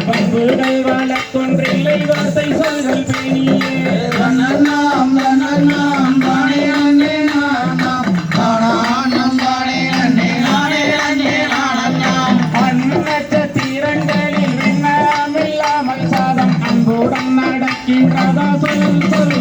பண்புகள் வழக்கொன்றில்லை வார்த்தை சொல்கள் பேணியே நட்சத்திரங்களில் விண்ணாமில்லாமல் சாதம் அன்புடன் நடக்கின்றதா சொல் சொல்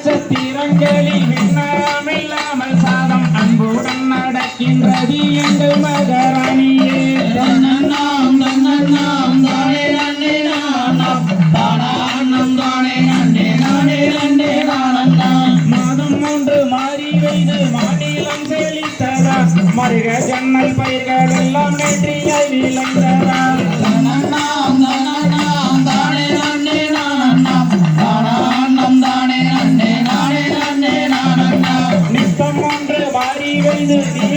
நட்சத்திரங்களில் விண்ணாமில்லாமல் சாதம் அன்புடன் நடக்கின்றது எங்கள் மகாராணியே மாதம் மூன்று மாறி வைத்து மாநிலம் செழித்ததா மருக ஜன்னல் பயிர்கள் எல்லாம் நெற்றியாய் விளைந்ததா நித்தம் ஒன்று மாறி வைத்து